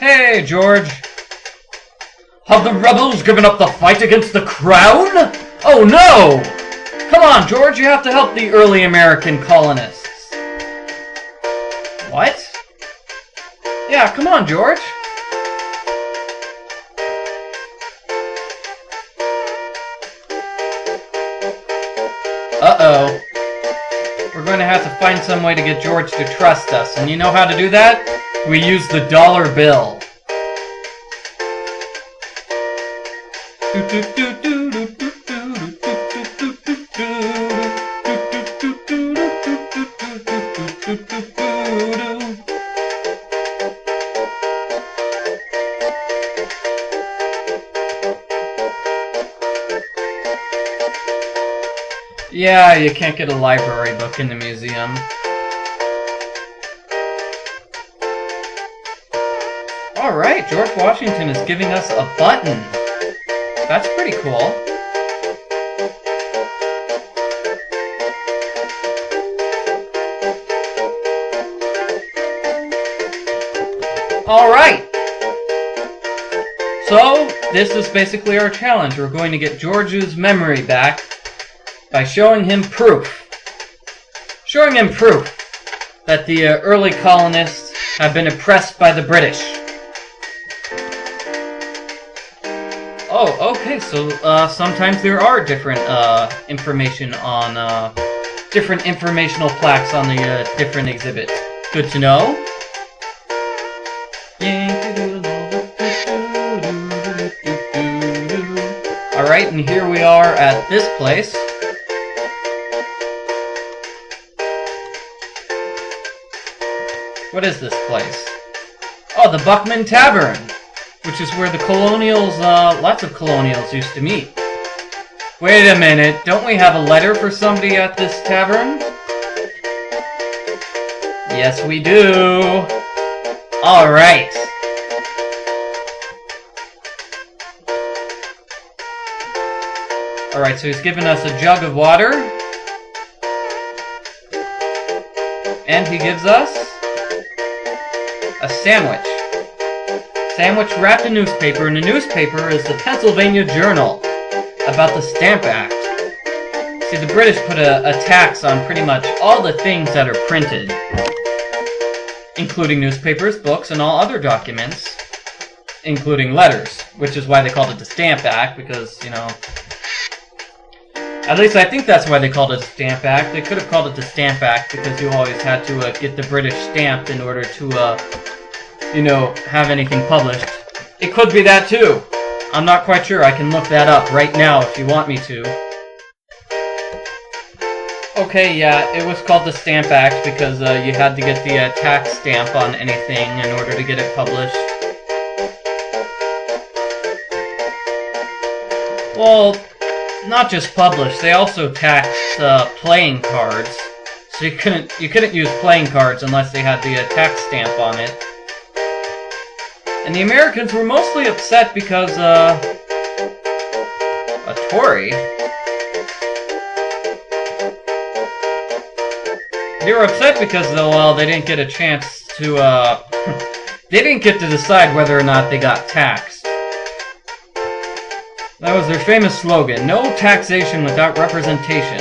Hey, George. Have the rebels given up the fight against the crown? Oh no! Come on, George, you have to help the early American colonists. What? Yeah, come on, George. Uh-oh. We're going to have to find some way to get George to trust us. And you know how to do that? We use the dollar bill. Yeah, you can't get a library book in the museum. Alright, George Washington is giving us a button. That's pretty cool. Alright! So, this is basically our challenge. We're going to get George's memory back by showing him proof. Showing him proof that the early colonists have been oppressed by the British. Oh, okay, so sometimes there are different information on different informational plaques on the different exhibits. Good to know. Alright, and here we are at this place. What is this place? Oh, the Buckman Tavern, which is where the colonials, lots of colonials used to meet. Wait a minute, don't we have a letter for somebody at this tavern? Yes, we do. Alright. Alright, so he's given us a jug of water. And he gives us a sandwich. Sandwich wrapped in newspaper, and the newspaper is the Pennsylvania Journal about the Stamp Act. See, the British put a tax on pretty much all the things that are printed, including newspapers, books, and all other documents, including letters, which is why they called it the Stamp Act, because, you know, at least I think that's why they called it the Stamp Act. They could have called it the Stamp Act because you always had to get the British stamped in order to, you know, have anything published. It could be that too. I'm not quite sure. I can look that up right now if you want me to. Okay, yeah, it was called the Stamp Act because you had to get the tax stamp on anything in order to get it published. Well, not just published, they also taxed playing cards. So you couldn't use playing cards unless they had the tax stamp on it. And the Americans were mostly upset because a Tory. They were upset because, well, they didn't get a chance to they didn't get to decide whether or not they got taxed. That was their famous slogan, no taxation without representation.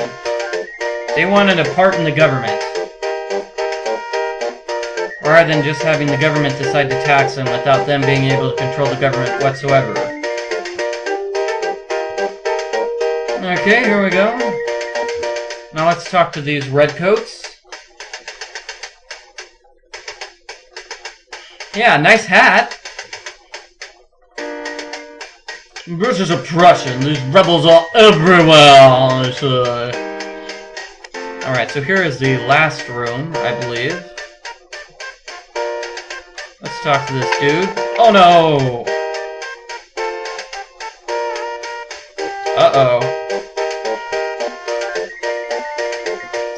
They wanted a part in the government, rather than just having the government decide to tax them without them being able to control the government whatsoever. Okay, here we go. Now let's talk to these redcoats. Yeah, nice hat. This is oppression. These rebels are everywhere. Alright, so here is the last room, I believe. Let's talk to this dude. Oh no! Uh-oh.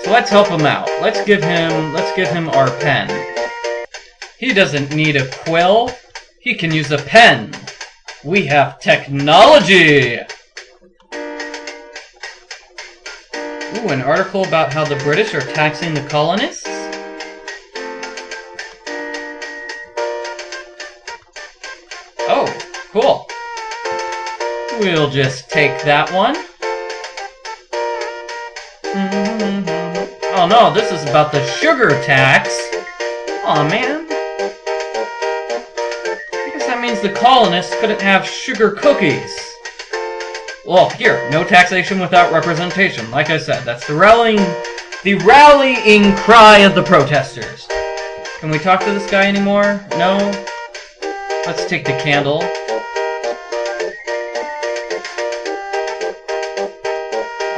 So let's help him out. Let's give him our pen. He doesn't need a quill. He can use a pen. We have technology! Ooh, an article about how the British are taxing the colonists? Cool. We'll just take that one. Oh no, this is about the sugar tax. Aw, man. I guess that means the colonists couldn't have sugar cookies. Well, here, no taxation without representation. Like I said, that's the rallying cry of the protesters. Can we talk to this guy anymore? No? Let's take the candle.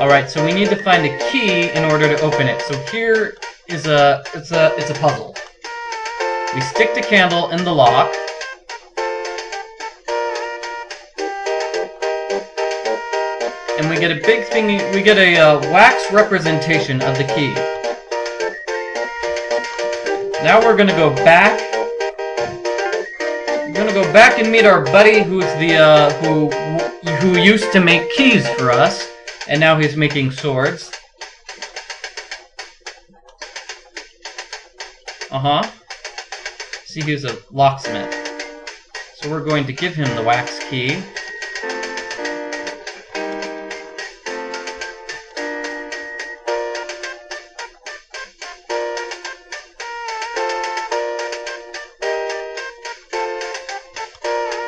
Alright, so we need to find a key in order to open it. So here is it's a puzzle. We stick the candle in the lock. And we get a big thing, we get a wax representation of the key. Now we're gonna go back. We're gonna go back and meet our buddy who's the, who used to make keys for us. And now he's making swords. Uh-huh. See, he's a locksmith. So we're going to give him the wax key.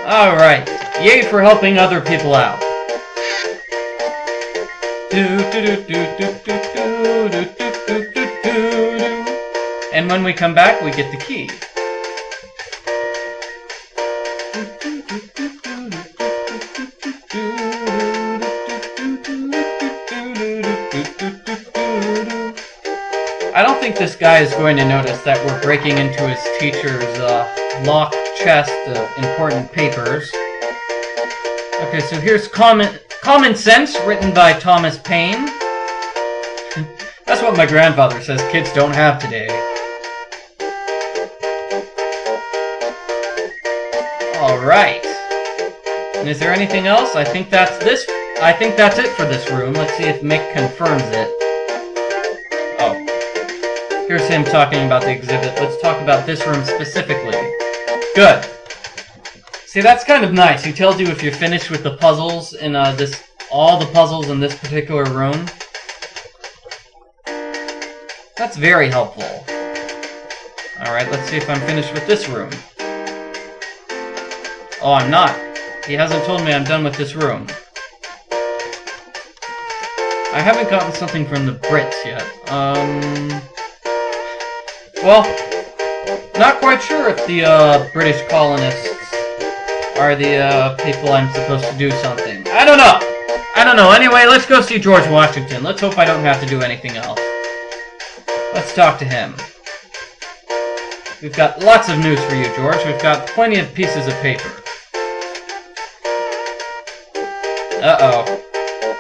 Alright. Yay for helping other people out. And when we come back, we get the key. I don't think this guy is going to notice that we're breaking into his teacher's locked chest of important papers. Okay, so here's Common Sense, written by Thomas Paine. That's what my grandfather says kids don't have today. Alright. And is there anything else? I think that's it for this room. Let's see if Mick confirms it. Oh. Here's him talking about the exhibit. Let's talk about this room specifically. Good. See, that's kind of nice. He tells you if you're finished with the puzzles in all the puzzles in this particular room. That's very helpful. Alright, let's see if I'm finished with this room. Oh, I'm not. He hasn't told me I'm done with this room. I haven't gotten something from the Brits yet. Well, not quite sure if the British colonists are the people I'm supposed to do something. I don't know. Anyway, let's go see George Washington. Let's hope I don't have to do anything else. Let's talk to him. We've got lots of news for you, George. We've got plenty of pieces of paper. Uh-oh.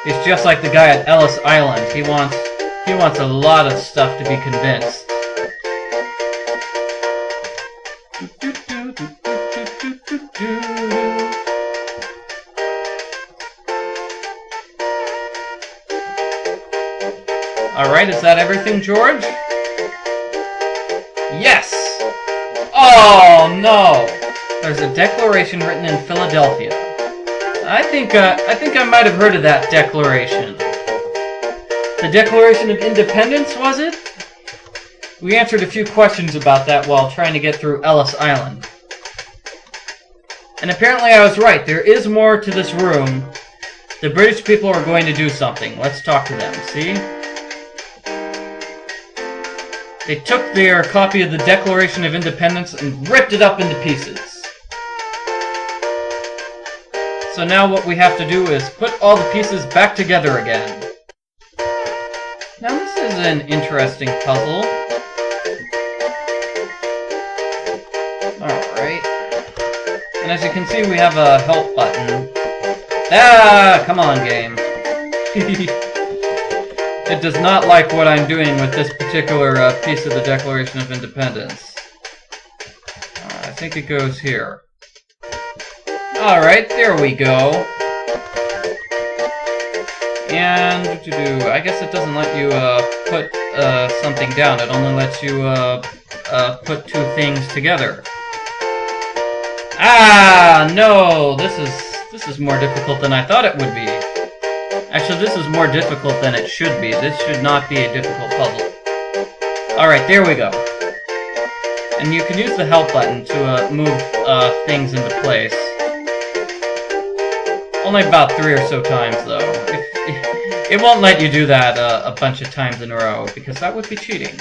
He's just like the guy at Ellis Island. He wants a lot of stuff to be convinced. Alright, is that everything, George? Yes! Oh, no! There's a declaration written in Philadelphia. I think I might have heard of that declaration. The Declaration of Independence, was it? We answered a few questions about that while trying to get through Ellis Island. And apparently I was right. There is more to this room. The British people are going to do something. Let's talk to them, see? They took their copy of the Declaration of Independence and ripped it up into pieces. So now what we have to do is put all the pieces back together again. Now this is an interesting puzzle. Alright. And as you can see, we have a help button. Ah, come on, game. It does not like what I'm doing with this particular piece of the Declaration of Independence. I think it goes here. Alright, there we go. And I guess it doesn't let you put something down. It only lets you put two things together. Ah! Ah, no! This is more difficult than I thought it would be. Actually, this is more difficult than it should be. This should not be a difficult puzzle. Alright, there we go. And you can use the help button to move things into place. Only about 3 or so times, though. It won't let you do that a bunch of times in a row, because that would be cheating.